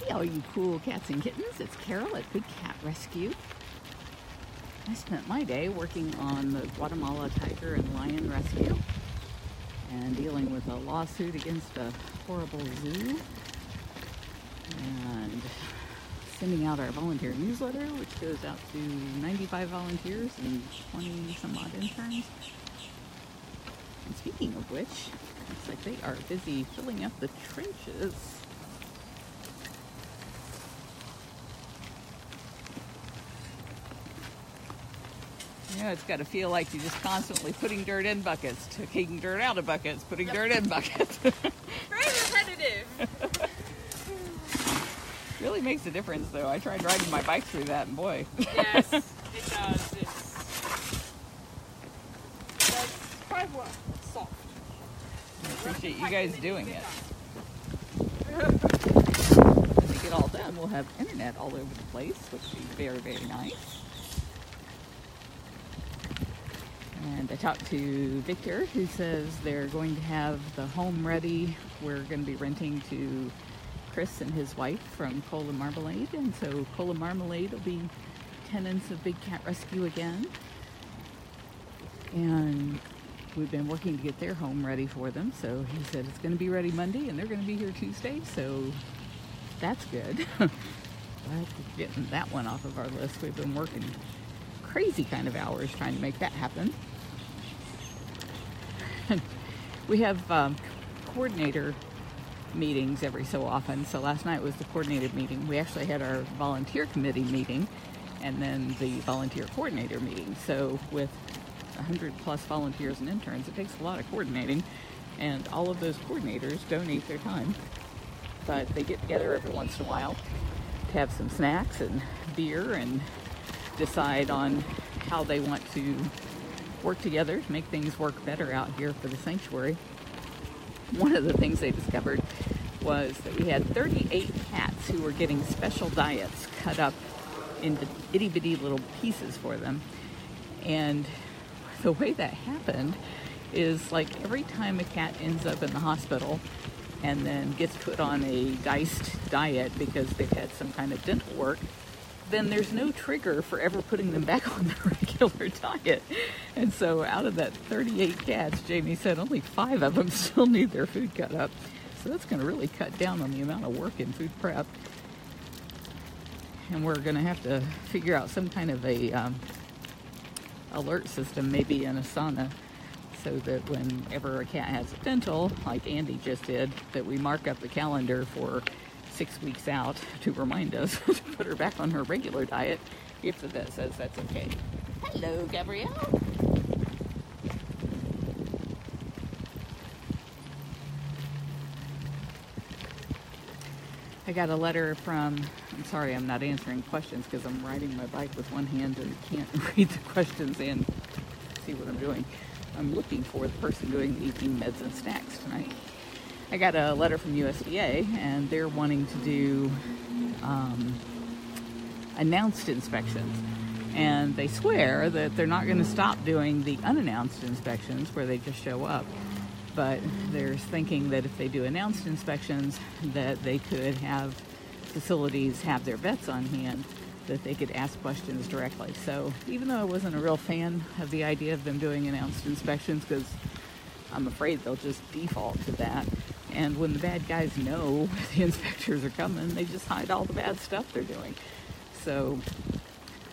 Hey, all you cool cats and kittens, it's Carol at Big Cat Rescue. I spent my day working on the Guatemala tiger and lion rescue and dealing with a lawsuit against a horrible zoo and sending out our volunteer newsletter, which goes out to 95 volunteers and 20 some odd interns. And speaking of which, looks like they are busy filling up the trenches. You know, it's got to feel like you're just constantly putting dirt in buckets, taking dirt out of buckets, putting dirt in buckets. Very repetitive. Really makes a difference, though. I tried riding my bike through that, and boy. Yes, it does. It's quite soft. I appreciate you guys doing it. When we get all done, we'll have internet all over the place, which will be very, very nice. And I talked to Victor, who says they're going to have the home ready. We're going to be renting to Chris and his wife from Cola Marmalade, and so Cola Marmalade will be tenants of Big Cat Rescue again. And we've been working to get their home ready for them, so he said it's going to be ready Monday, and they're going to be here Tuesday, so that's good. Glad we're getting that one off of our list. We've been working crazy kind of hours trying to make that happen. We have coordinator meetings every so often. So last night was the coordinated meeting. We actually had our volunteer committee meeting and then the volunteer coordinator meeting. So with 100 plus volunteers and interns, it takes a lot of coordinating, and all of those coordinators donate their time. But they get together every once in a while to have some snacks and beer and decide on how they want to work together to make things work better out here for the sanctuary. One of the things they discovered was that we had 38 cats who were getting special diets cut up into itty-bitty little pieces for them. And the way that happened is, like, every time a cat ends up in the hospital and then gets put on a diced diet because they've had some kind of dental work, then there's no trigger for ever putting them back on the regular diet. And so out of that 38 cats, Jamie said only 5 of them still need their food cut up. So that's going to really cut down on the amount of work in food prep. And we're going to have to figure out some kind of a alert system, maybe in a sauna, so that whenever a cat has a dental, like Andy just did, that we mark up the calendar for 6 weeks out to remind us to put her back on her regular diet if the vet says that's okay. Hello, Gabrielle. I got a letter from, I'm sorry I'm not answering questions because I'm riding my bike with one hand and can't read the questions and see what I'm doing. I'm looking for the person doing the evening meds and snacks tonight. I got a letter from USDA, and they're wanting to do announced inspections. And they swear that they're not going to stop doing the unannounced inspections where they just show up. But they're thinking that if they do announced inspections, that they could have facilities have their vets on hand, that they could ask questions directly. So even though I wasn't a real fan of the idea of them doing announced inspections, because I'm afraid they'll just default to that. And when the bad guys know the inspectors are coming, they just hide all the bad stuff they're doing. So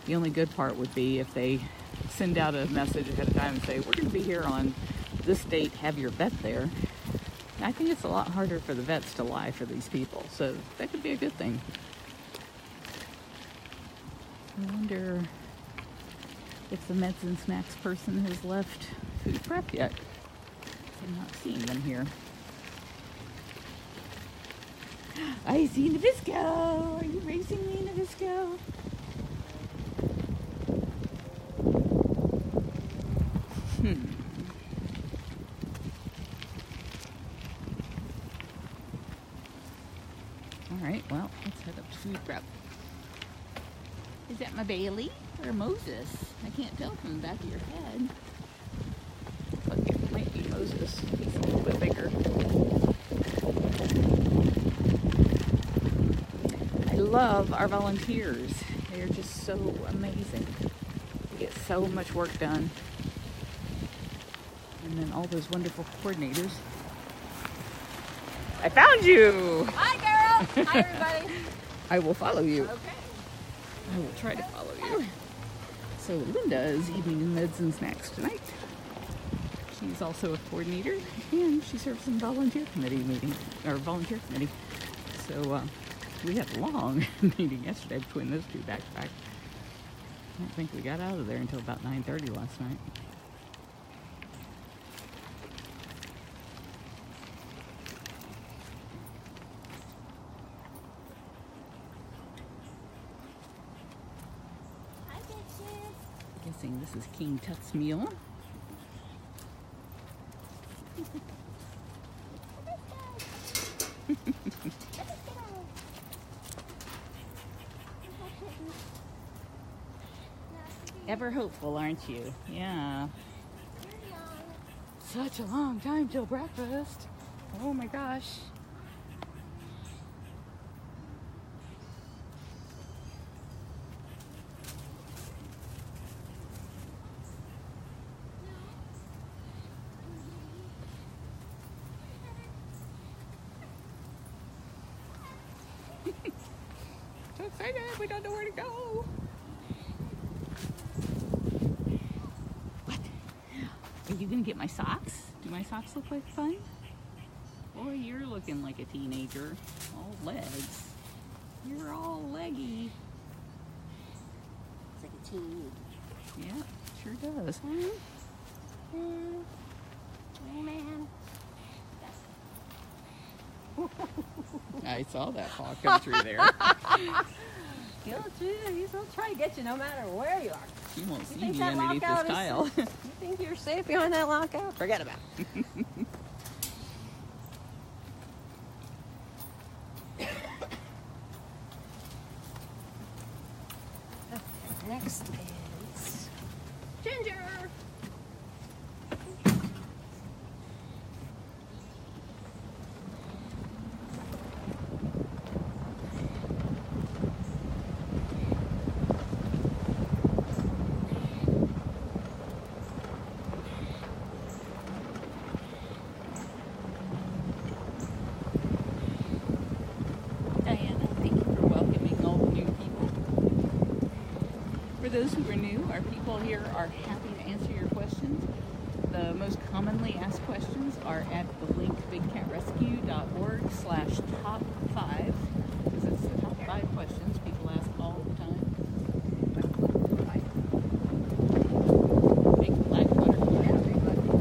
the only good part would be if they send out a message ahead of time and say, we're going to be here on this date, have your vet there. I think it's a lot harder for the vets to lie for these people. So that could be a good thing. I wonder if the meds and snacks person has left food prep yet. I'm not seeing them here. I see Nabisco. Are you racing me, Nabisco? All right, well, let's head up to food prep. Is that my Bailey or Moses? I can't tell from the back of your head. But it might be Moses. He's a little bit bigger. love our volunteers. They are just so amazing. We get so much work done. And then all those wonderful coordinators. I found you! Hi, girl! Hi, everybody! I will follow you. Okay. I will try to follow you. So Linda is eating meds and snacks tonight. She's also a coordinator, and she serves in volunteer committee. So we had a long meeting yesterday between those two back to back. I don't think we got out of there until about 9:30 last night. Guessing this is King Tut's meal. Ever hopeful, aren't you? Yeah. Such a long time till breakfast. Oh my gosh. So excited, we don't know where to go. What? Are you gonna get my socks? Do my socks look like fun? Boy, you're looking like a teenager. All legs. You're all leggy. It's like a teen. Yeah, sure does. Oh, man. I saw that paw come through there. He'll try to get you no matter where you are. She won't see think me that underneath this lockout is- tile. You think you're safe behind that lockout? Forget about it. Okay, next is Ginger. Diana, thank you for welcoming all the new people. For those who are new, our people here are happy to answer your questions. The most commonly asked questions are at the link bigcatrescue.org/top5, because it's the top 5 questions people ask all the time. Big black butterfly. Yeah, big butterfly.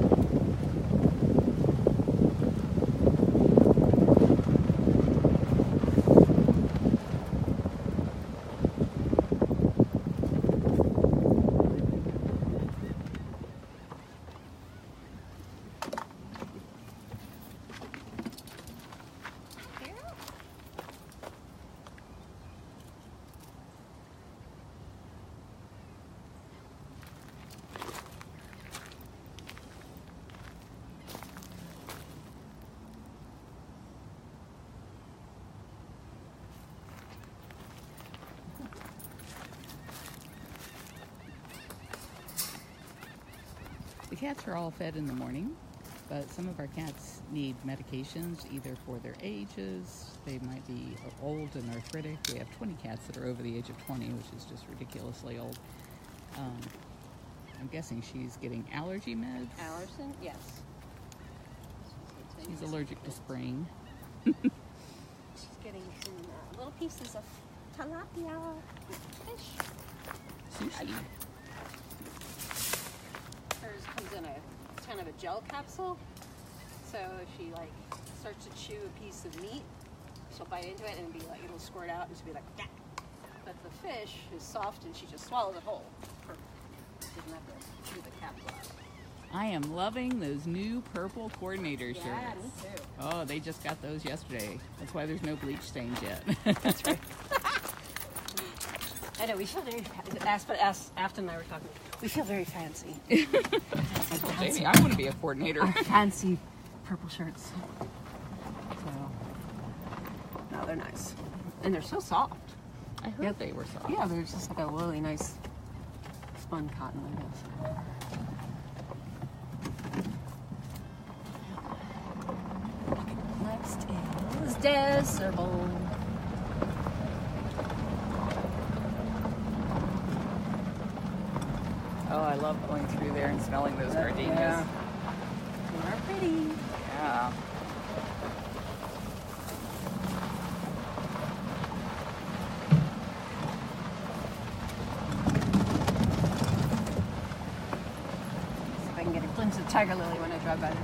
The cats are all fed in the morning, but some of our cats need medications either for their ages. They might be old and arthritic. We have 20 cats that are over the age of 20, which is just ridiculously old. I'm guessing she's getting allergy meds. Allerson? Yes. She's allergic to spring. She's getting some little pieces of tilapia fish. Sushi. Hers comes in a kind of a gel capsule. So if she like starts to chew a piece of meat, she'll bite into it and be like, it'll squirt out and she'll be like, "Gah." But the fish is soft and she just swallows it whole. She doesn't have to chew the capsule out. I am loving those new purple coordinator shirts. Yeah, me too. Oh, they just got those yesterday. That's why there's no bleach stains yet. That's right. I know, we feel very, Afton and I were talking, we feel very fancy. Jamie, I want to be a coordinator. Fancy purple shirts. So, no, they're nice. And they're so soft. I heard they were soft. Yeah, they're just like a really nice spun cotton, I guess. Next is Desirable. Oh, I love going through there and smelling those gardenias. Yeah. They are pretty. Yeah. See if I can get a glimpse of tiger lily when I drive by there.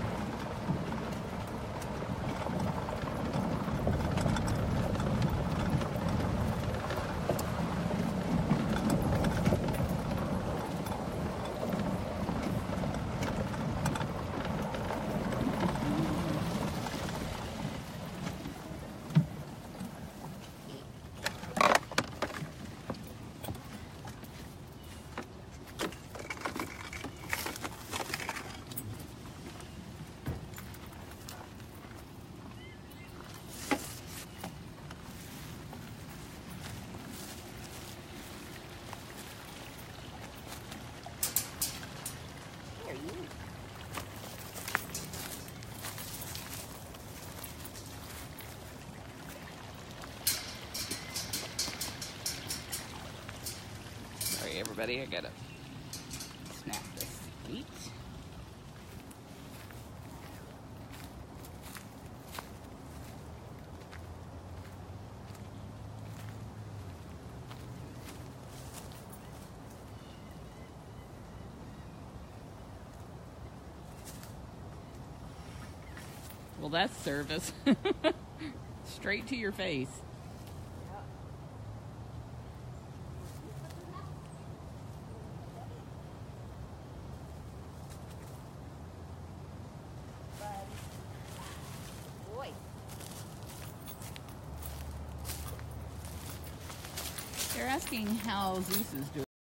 Sorry, everybody, I gotta snap this feet. Well, that's service. Straight to your face. Boy. They're asking how Zeus is doing.